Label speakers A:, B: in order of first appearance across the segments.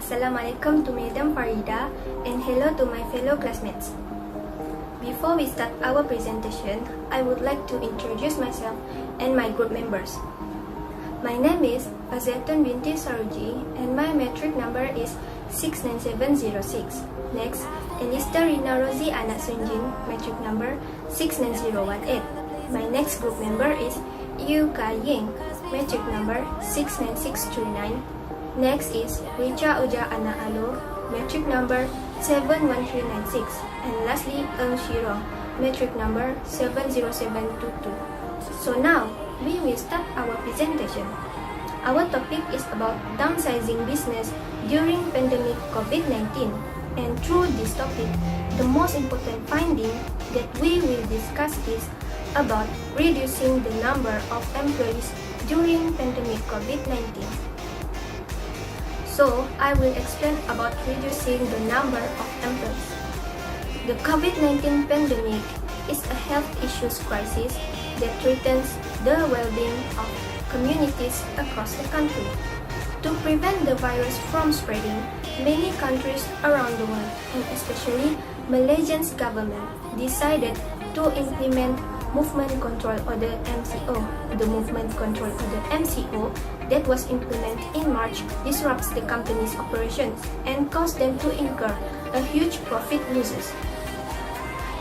A: Assalamualaikum to Madam Farida and hello to my fellow classmates. Before we start our presentation, I would like to introduce myself and my group members. My name is Faziatun binti Saruji and my metric number is 69706. Next, Elista Rina Rozi Anak Sunjin, metric number 69018. My next group member is Yu Ka Ying, metric number 69639. Next is Richa Uja Anak Alo, metric number 71396. And lastly, Eng Shirong, metric number 70722. So now, we will start our presentation. Our topic is about downsizing business during pandemic COVID-19. And through this topic, the most important finding that we will discuss is about reducing the number of employees during pandemic COVID-19. So, I will explain about reducing the number of employees. The COVID-19 pandemic is a health issues crisis that threatens the well-being of communities across the country. To prevent the virus from spreading, many countries around the world, and especially Malaysia's government, decided to implement Movement Control Order MCO. The Movement Control Order MCO that was implemented in March disrupts the company's operations and caused them to incur a huge profit losses.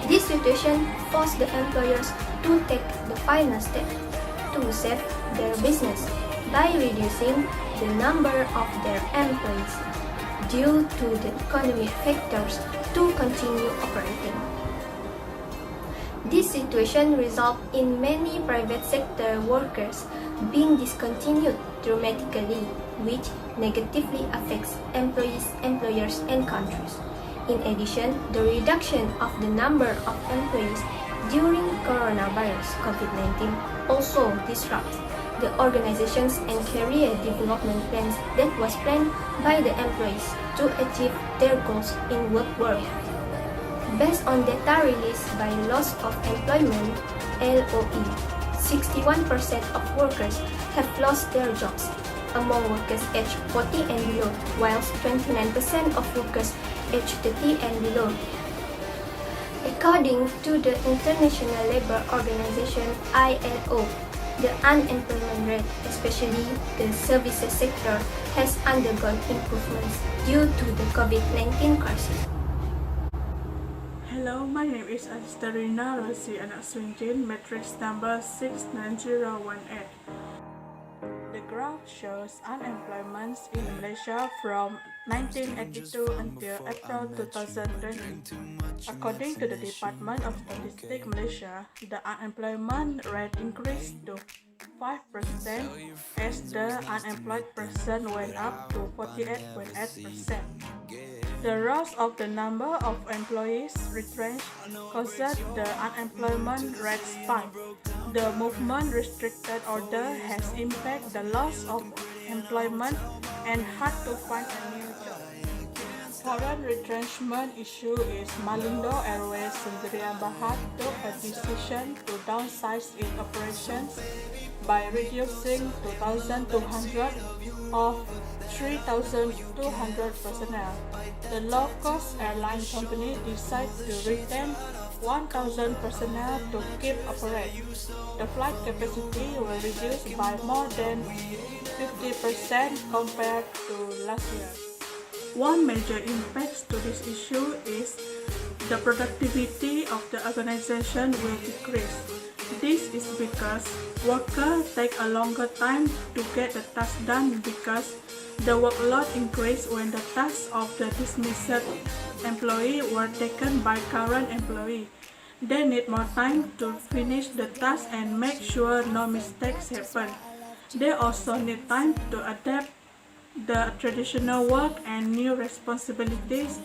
A: This situation forced the employers to take the final step to save their business by reducing the number of their employees due to the economic factors to continue operating. This situation resulted in many private sector workers being discontinued dramatically, which negatively affects employees, employers, and countries. In addition, the reduction of the number of employees during coronavirus COVID-19 also disrupts the organizations and career development plans that was planned by the employees to achieve their goals in work world. Based on data released by Loss of Employment (LOE), 61% of workers have lost their jobs among workers aged 40 and below, whilst 29% of workers aged 30 and below. According to the International Labour Organization (ILO), the unemployment rate, especially the services sector, has undergone improvements due to the COVID-19 crisis.
B: Hello, my name is Rina Rozi Anak Sunjin, matrix number 69018. The graph shows unemployment in Malaysia from 1982 until April 2020. According to the Department of Statistics Malaysia, the unemployment rate increased to 5% as the unemployed person went up to 48.8%. The rise of the number of employees retrenched caused the unemployment rate spike. The movement restricted order has impacted the loss of employment and hard to find a new job. Current retrenchment issue is Malindo Airways Sendirian Berhad took a decision to downsize its operations by reducing 2,200 of 3,200 personnel. The low-cost airline company decided to retain 1,000 personnel to keep operating. The flight capacity will reduce by more than 50% compared to last year. One major impact to this issue is the productivity of the organization will decrease. This is because workers take a longer time to get the task done because the workload increased when the tasks of the dismissed employee were taken by current employee. They need more time to finish the task and make sure no mistakes happen. They also need time to adapt the traditional work and new responsibilities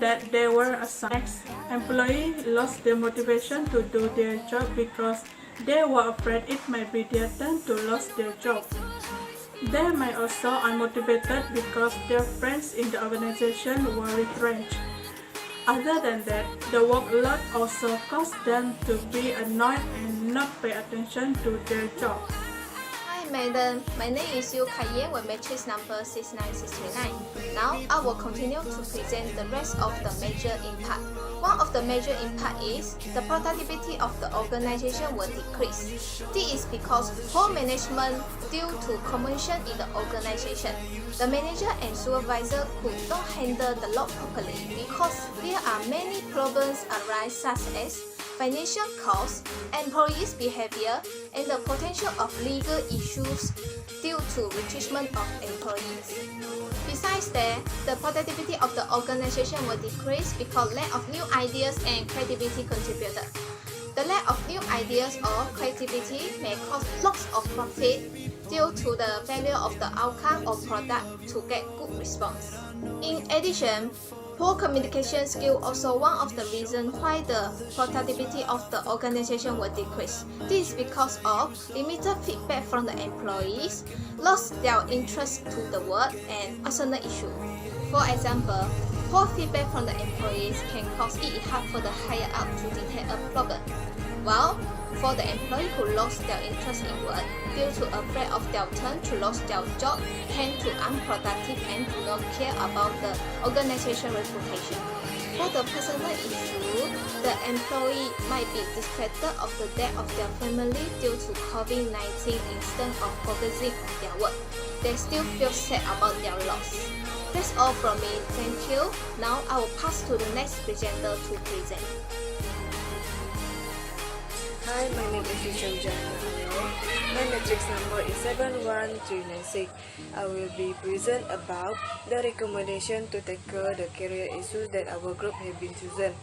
B: that they were assigned. Employees lost their motivation to do their job because they were afraid it might be their turn to lose their job. They may also unmotivated because their friends in the organization were retrenched. Other than that, the workload also caused them to be annoyed and not pay attention to their job.
A: Hi Hi madam, my name is Yu Kaiyan with matrix number 69639. Now I will continue to present the rest of the major impact. One of the major impact is the productivity of the organization will decrease. This is because poor management due to commotion in the organization. The manager and supervisor could not handle the load properly because there are many problems arise such as financial costs, employees' behavior, and the potential of legal issues due to retrenchment of employees. Besides that, the productivity of the organization will decrease because lack of new ideas and creativity contributed. The lack of new ideas or creativity may cause loss of profit due to the failure of the outcome or product to get good response. In addition, poor communication skill also one of the reasons why the productivity of the organization will decrease. This is because of limited feedback from the employees, lost their interest to the work, and personal issue. For example, poor feedback from the employees can cause it hard for the higher up to detect a problem. While for the employee who lost their interest in work due to afraid of their turn to lose their job, tend to unproductive and do not care about the organization reputation. For the personal issue, the employee might be distracted of the death of their family due to COVID-19 instead of focusing on their work. They still feel sad about their loss. That's all from me. Thank you. Now I will pass to the next presenter to present.
C: Hi, my name is Yushan. My matrix number is 71396. I will be present about the recommendation to tackle the career issues that our group have been chosen.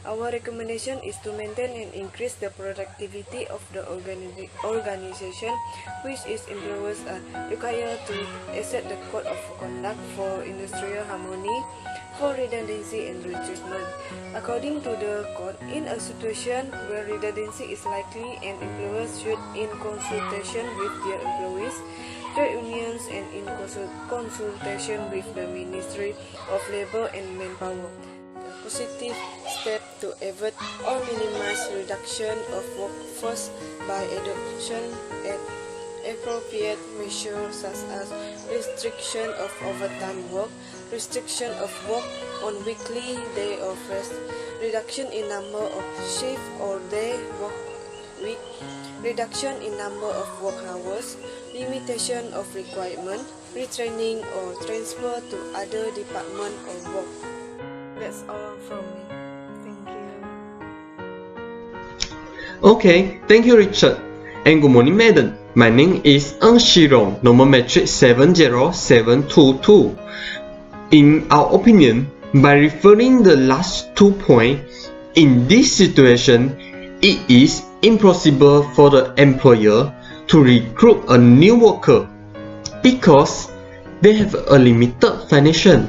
C: Our recommendation is to maintain and increase the productivity of the organization, which is employers are required to accept the code of conduct for industrial harmony, for redundancy and retrenchment. According to the code, in a situation where redundancy is likely, and employers should, in consultation with their employees, trade unions, and in consultation with the Ministry of Labour and Manpower, positive step to avoid or minimize reduction of workforce by adoption at appropriate measures such as restriction of overtime work, restriction of work on weekly day of rest, reduction in number of shift or day work week, reduction in number of work hours, limitation of requirement, retraining or transfer to other department or work. That's all from me. Thank you.
D: Okay, thank you Richard. And good morning madam. My name is Ng Shirong, normal matrix 70722. In our opinion, by referring the last 2 points, in this situation, it is impossible for the employer to recruit a new worker because they have a limited financial.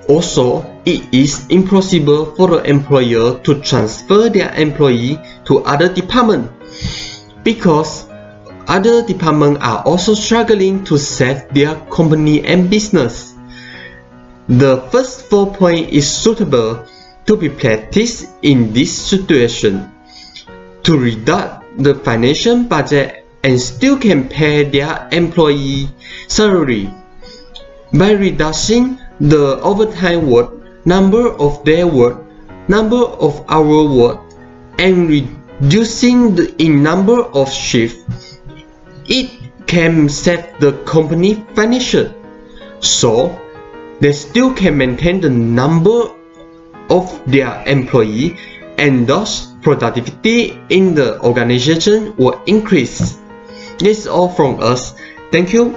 D: Also, it is impossible for the employer to transfer their employee to other departments because other departments are also struggling to save their company and business. The first 4 points is suitable to be practiced in this situation to reduce the financial budget and still can pay their employee salary. By reducing the overtime work, number of their work, number of hour work, and reducing the number of shifts, it can save the company financial. So, they still can maintain the number of their employee and thus productivity in the organization will increase. This is all from us. Thank you.